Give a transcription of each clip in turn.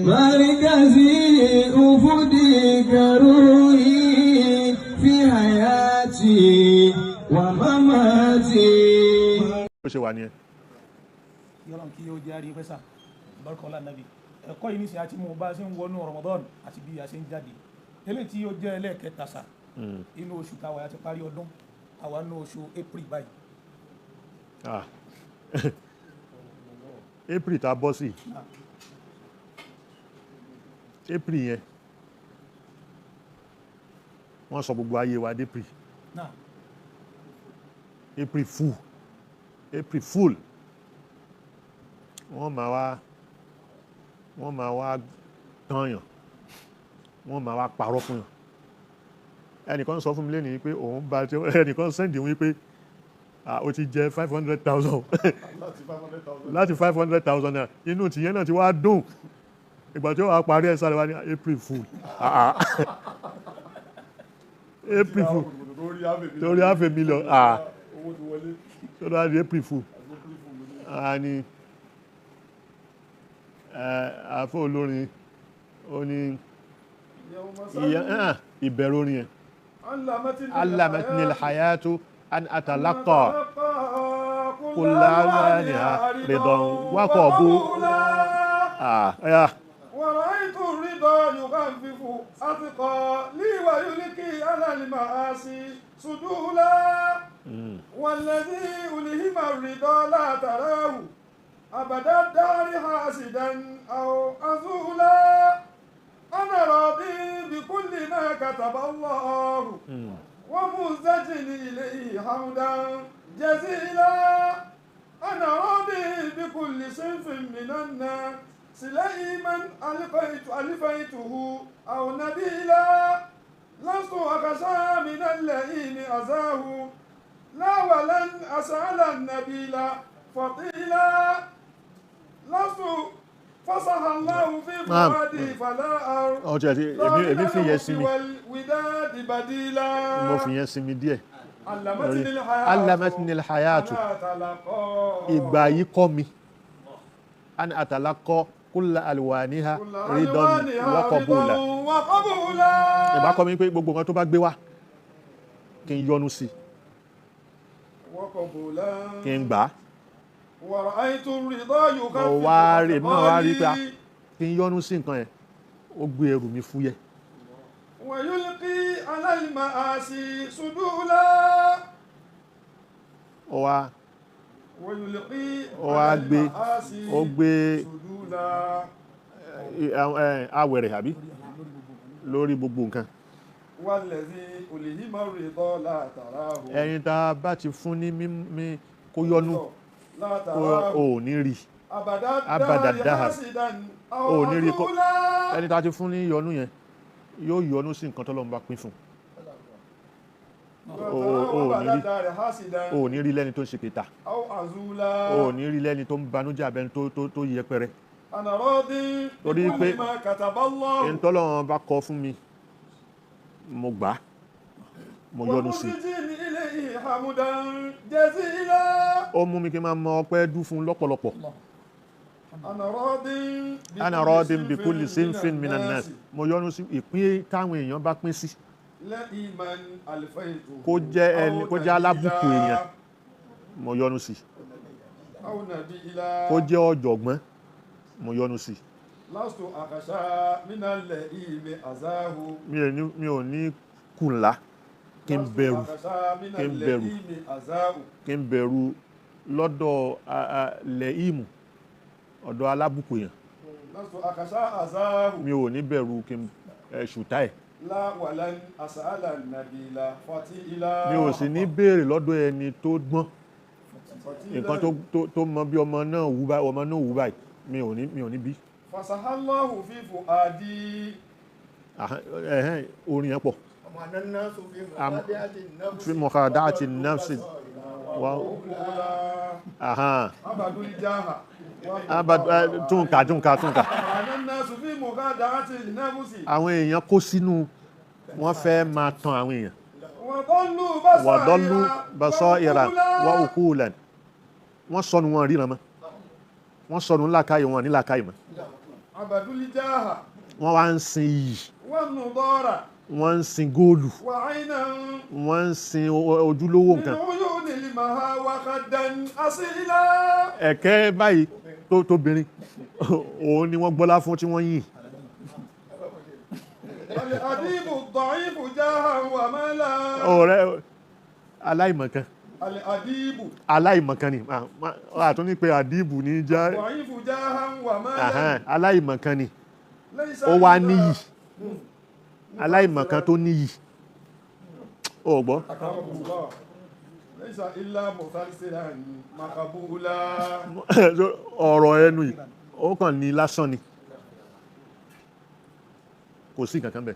مركزي أفديك روحي في حياتي ومماتي. bó ṣe wà nìyẹn. yọlọ́n kí yóò jẹ́ àrí pẹ́sà bọ́rọ̀kọ́lá nàbí ẹ̀kọ́ yìí ní sí àti mú bá ṣe ń wọnú Ramadan àti bí a ṣe ń jáde eléyìí tí yóò jẹ́ ẹlẹ́ẹ̀kẹta sà inú oṣù táwa àti parí ọdún àwa ní oṣù April báyìí. April tá a bọ́ sí April yẹn wọ́n sọ gbogbo ayé wa d'April April Fool wọ́n máa wá tányàn wọ́n máa wá parọ́ fún yàn ẹnìkan sọ fún mi lẹ́nìí pé òun bá ẹnìkan sẹ́ndì wípé ó ti jẹ 500,000 láti 500,000 naira inú tìyẹn náà ti wá dùn ìgbà tí ó wà parí ẹ̀ sáré wá ní April Fool April Fool torí half a million so that is April Fool ani àfọ olórin ó ní ìbẹ̀rù orin yẹn allamatni alhayatu an atalaqa kulla maniha ridan wa qabula ورأيت الرضا يخفف أثقالي ويلقي على المعاصي سدولا والذي ألهم الرضا لا تراه أبدا الدار حاسدا أو أذولا أنا راضي بكل ما كتب الله ومزجل إليه حمدا جزيلا أنا راضي بكل صنف من الناس سليما ألفيته أو نبيلا لست أخشى من اللئيم أذاه لا ولن أسأل النبيل فطيلا لست فصح الله في فؤادي فلا أرى والوداد بديلا mo fi yẹn sinmi díẹ̀ allamatni alhayatu ìgbà yìí kọ́ mi an atalaqqa kulla alwaniha ridan wa qabula ìbá kọ́ mi pé gbogbo nǹkan tó bá gbé wá kí n yọ́nú sí kí n gbà ó wá rí pé kí n yọ́nú sí nǹkan yẹn ó gbé ẹrù mi fúyẹ́. ويلقي على المآسي سدولا ó gbé awẹ̀rẹ̀ àbí lórí gbogbo nǹkan. والذي ألهم الرضا لا تراه ẹni tá a bá ti fún ní mímí kó yọ́nú ò ní rí abàdàdáhà ò ní rí ẹni tá a ti fún ní yọ́nú yẹn yóò yọ́nú sí nǹkan tọ́lọ́run bá pín fún ò ní rí lẹ́ni tó ń ṣe kẹta ò ní rí lẹ́ni tó ń banújẹ́ abẹ́ni tó yẹpẹrẹ torí pé ẹni tọ́lọ́run bá kọ fún mi mo gbà mo yọ́nú sí ó mú mi kí n máa mọ ọpẹ́ dú fún lọ́pọ̀lọpọ̀. ana radin bi kulli sinfin minan nas mo yọ́nú sí ìpín táwọn èèyàn bá pín sí kó jẹ́ alábùkù èèyàn mo yọ́nú sí kó jẹ́ ọ̀jọ̀gbọ́n mo yọ́nú sí. mi ò ní kùnlá kí n bẹ̀rù lọ́dọ̀ lẹ́ìmù ọ̀dọ̀ alábùkù yẹn mi ò ní bẹ̀rù kí n ṣùtá ẹ̀ mi ò sì ní béèrè lọ́dọ̀ ẹni tó gbọ́n nǹkan tó mọ bí ọmọ náà wù báyìí mi ò ní bí. fasahallahu fi fuadi. orin yẹn pọ̀ fi mọ̀kàdáàtì nafsi túnkà. àwọn èèyàn kó sínú wọ́n fẹ́ máa tan àwọn èèyàn wàdọ́lú basaira wa ukulan wọ́n sọnù wọn ríran mọ́ wọ́n sọnù lákàyè wọn ní lákàyè mọ́ Abadul jaha. wọ́n wá ń sin iyì, Wa nudara. wọ́n ń sin góòlù, Wa aynan. wọ́n ń sin ojúlówó Min nǹkan. uyunil maha wa khaddan asila. Ẹ̀kẹ́ báyìí tóbìnrin òun ni wọ́n gbọ́lá fún tí wọ́n yìn. Wal adibu da'ifu jahan wa mala. Ọ̀rẹ́ aláìmọ̀kan, Al adibu aláìmọ̀kan ni àtún ní pé àdìbù ní já da'ifu jahan wa mala. aláìmọ̀kan ni Laysa ó wá illa- níyì, aláìmọ̀kan tó níyì. Ó gbọ́ Akramakumullah. Laysa illa musalsilan maqbula. ọ̀rọ̀ ẹnu yìí ó kàn ní lásán ni, kò sí nǹkan kan bẹ̀.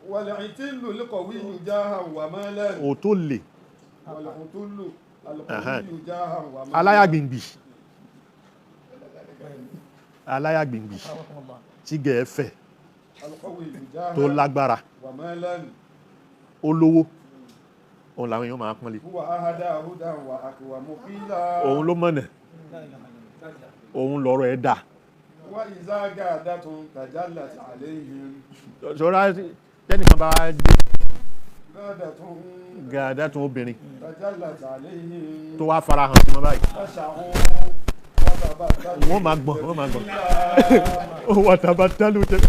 Wal itillu liqawiyyu jahan wa malan. ò tó lè Wal utullu alqawiyyu jahan wa malan. aláyàgbìngbì, aláyàgbìngbì tí gẹ̀ẹ́fẹ̀ Alqawiyyu jahan tó lágbára, wa malan. ó lówó, òun làwọn èèyàn máa pọ́nlé. Huwa ahada hudan wa aqwamu qila. Òun ló mọ̀nà, òun lọ́rọ̀ ẹ̀ dà. Wa iza gadatun tajallat alayhim. Ṣọ́ra tẹ́nìkan bá dé Gadatun gàdá tún obìnrin tajallat alayhim. tó wá farahàn sí wọn báyìí, Fasha'u wa tabattalu. wọ́n máa gbọ̀n, wọ́n máa gbọ̀n. Wọ́n tàbá tálù tẹ́,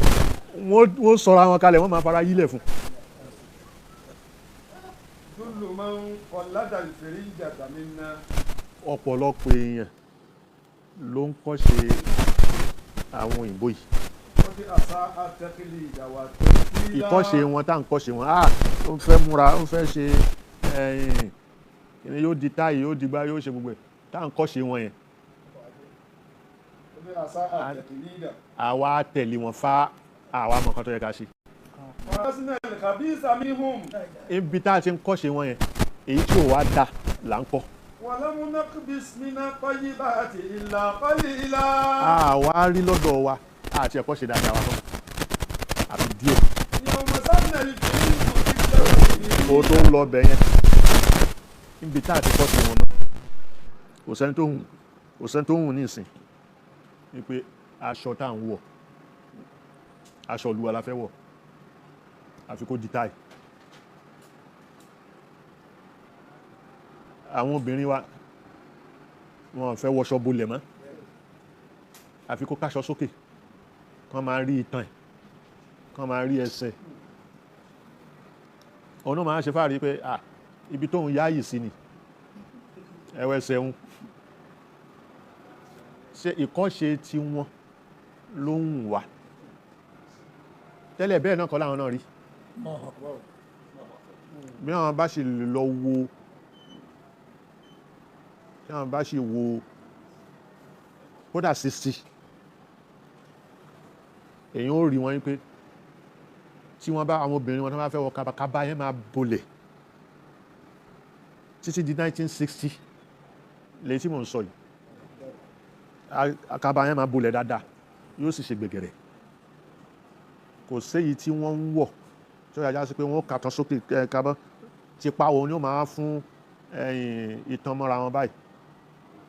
wọ́n sọ̀rọ̀ àwọn kalẹ̀, wọ́n máa fara yílẹ̀ fún. Kullu man qallada al-firijata minna. Ọ̀pọ̀lọpọ̀ èèyàn ló ń kọ́ṣe àwọn òyìnbó yìí. Qad asa'a at-taqlida wa at-tanfida. Ìkọ́ṣe wọn tá à ń kọ́ṣe wọn, ó ń fẹ́ múra, ó ń fẹ́ ṣe kíni, yóò di táyì, yóò di gbá, yóò ṣe gbogbo ẹ̀, tá à ń kọ́ṣe wọn yẹn. Qad asa'a at-taqlida. Àwa tẹ̀lé wọn fá, àwa mọ̀ kan tó yẹ ká ṣe. Wa asna al-khabitha minhum. Ibi tá a ti ń kọ́ṣe wọn yẹn, èyí tí ò wá dà là ń kọ́. Wa lam naqbis min at-tayyibati illa qalila. Àwa rí lọ́dọ̀ wa àti ẹ̀kọ́ ṣe dáadáa wa tán, àfi díẹ̀. Yawma sanna al-firijatu Ó tó ń lọ bẹ̀ yẹn, níbi tá a ti kọ́ṣe wọn náà, kò sẹ́ni tó hùn ní ìsìn wípé aṣọ tá à ń wọ̀, aṣọ Olúwa la fẹ́ wọ̀, àfi kó di táì. Àwọn obìnrin wa wọn fẹ́ wọṣọ bolẹ̀ mọ́, àfi kó káṣọ sókè, kán máa rí itan ẹ̀, kán máa rí ẹsẹ̀. Ọ̀nà máa ń ṣe fáàrí pé ibi tóun yáàyè sí ni ẹwẹ́sẹ̀ ń ṣe ìkọ́ṣe tí wọ́n ló ń wà tẹ́lẹ̀, bẹ́ẹ̀ náà kọ́ láwọn náà rí. Bí àwọn bá ṣe lọ wo, tí àwọn bá ṣe wo kódà 60, èyàn ó rí wọn wípé tí wọ́n bá àwọn obìnrin wọn tó bá fẹ́ wọ kábàkábà yẹn máa bolẹ̀ títí di 1960 lèyí tí mò ń sọ yìí, kábà yẹn máa bolẹ̀ dáadáa, yóò sì ṣe gbẹ̀gẹ̀rẹ̀. Kò séyìí tí wọ́n ń wọ̀ tí ó yàjá sí pé wọ́n kàtàn sókè kábà, tipa òun ni ó máa fún ìtàn mọ́ra wọn báyìí,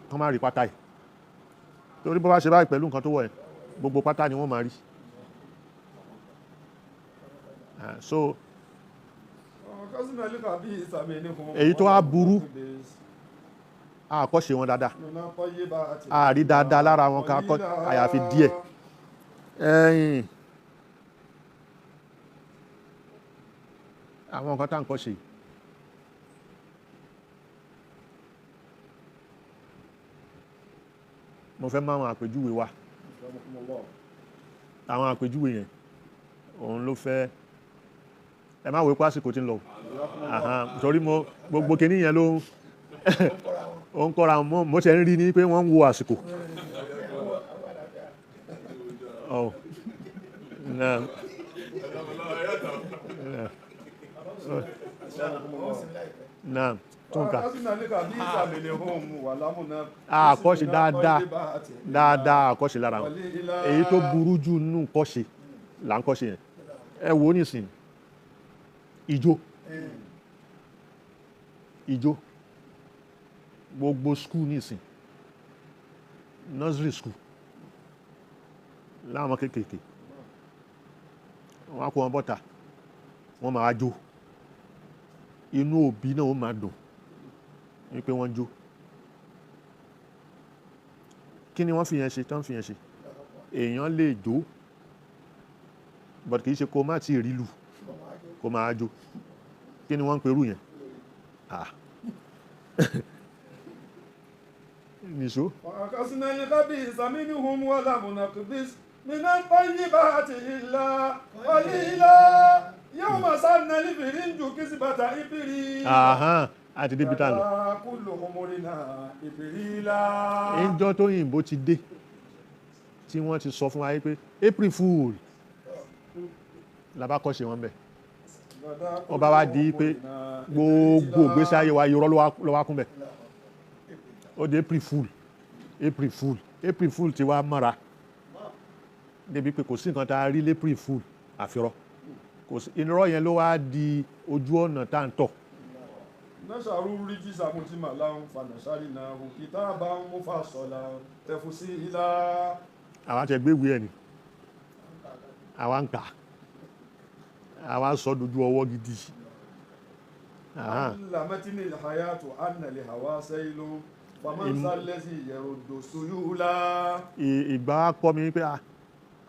kán má rí pátá yìí, torí bó bá ṣe báyìí pẹ̀lú nǹkan tó wọ̀ ẹ̀, gbogbo pátá ni wọ́n máa rí. So qasna al-khabitha minhum. èyí tó wá burú, àkọ́ṣe wọn dáadáa, Min at-tayyibati. àrí dáadáa lára wọn ká kọ́, àyàfi díẹ̀. Àwọn nǹkan tá à ń kọ́ṣe, mo fẹ́ máa àwọn àpèjúwe wa, àwọn àpèjúwe yẹn òun ló fẹ́, ẹ má wo ipá àsìkò tí ń lọ, torí mo gbogbo kìíní yẹn ló ń kọ́ra, mo ṣe ń rí ní pé wọ́n ń wo àsìkò. Naam, tún ká. Àkọ́ṣe dáadáa àkọ́ṣe lára wọn. Èyí tó burú jù nínú kọ́ṣe là ń kọ́ṣe yẹn. Ẹ wo nísìn, ìjó gbogbo school nísìn, nursery school láwọn kéékèèké wọ́n á kó wọn bọ́ta wọ́n máa jó inú òbí náà ó máa dùn wípé wọ́n jó kí ni wọ́n fi yẹn ṣe tán fi yẹn ṣe èèyàn lè jó but kì í ṣe kó má tí ì rí lù kó máa jó kí ni wọ́n ń perú yẹn nìṣó. وأخذنا الخبيث منهم ولم نقبس من الطيبات إلا قليلا يوم صرنا الفرنج كسبة إبريل àti débi tá a lọ. كل أمورنا إبريلا. ìjọ tó yìnbó ti dé tí wọ́n ti sọ fún wa pé April Fool làbá kọ́ ṣe wọn bẹ̀ wọ́n bá wá di pé gbogbo ìgbésí ayé wa irọ́ ló wá kún bẹ̀ ó di April Fool ti wá mọ́ra débi pé kò sí nǹkan tá a rí l'April Fool àfirọ́ kò sí irọ́ yẹn ló wá di ojú ọ̀nà tá à ń tọ̀. نشروا رجس متملا فنشرناه كتابا مفصلا تفصيلا. àwa tẹ gbé ìwé ẹ̀ ni àwa ń kà àwa sọ dojú ọwọ́ gidi. علمتني الحياة أن الهوى سيل فمن ذا الذي يرد سيولا. ìgbà kọ́ mi pé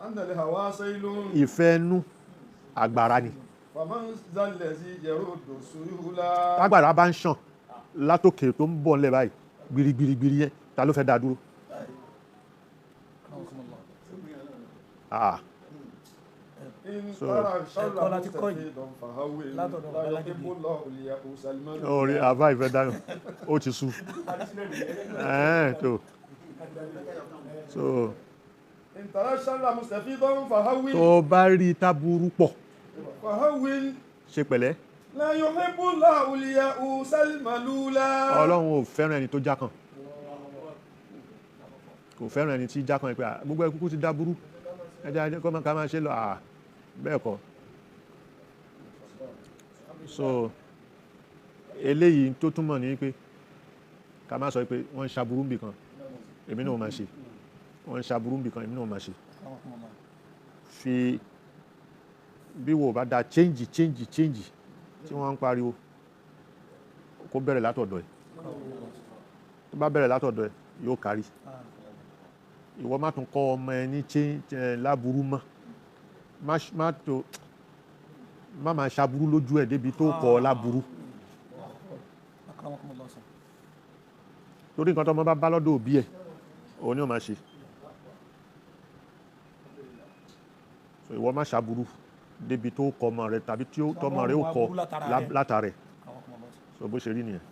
أن الهوى سيل. ìfẹ́ nú àgbàrá ni. فمن ذا الذي يرد سيولا. tágbàrá bá ń ṣàn látòkè tó ń bọ̀ nílẹ̀ báyìí gbirigbirigbiri yẹn ta ló fẹ́ dá dúró. orí àbá ìfẹ́ dáná ó ti sú tó bá rí táburú pọ̀ ṣe pẹ̀lẹ́. Ọlọ́run ò fẹ́ràn ẹni tó jákàn kò fẹ́ràn ẹni tí jákàn pé gbogbo ẹkùkù ti dáburú ẹjá kọ́ ká máa ṣe lọ bẹ́ẹ̀ kọ́. So eléyìí tó túmọ̀ ní pé ká má sọ pé wọ́n ń ṣaburú bì kan èmi náà máa ṣe wọ́n ń ṣaburú bì kan èmi náà máa ṣe fi bí wo bá da change tí wọ́n ń pariwo kó bẹ̀rẹ̀ látọ̀dọ̀ ẹ̀ tó bá bẹ̀rẹ̀ látọ̀dọ̀ ẹ̀ yóò kárí ìwọ má tún kọ́ ọmọ ẹ ní láburú mọ́ má máa ṣaburú lójú ẹ̀ débi tó kọ́ ọ láburú torí nǹkan tó ọmọ bá lọ́dọ̀ òbí ẹ̀ òun ni ó máa ṣe so ìwọ má ṣaburú débi tó kọ́ ọmọ rẹ tàbí tí tọmọ rẹ ó kọ́ látàrẹ so bó ṣe rí nìyẹn.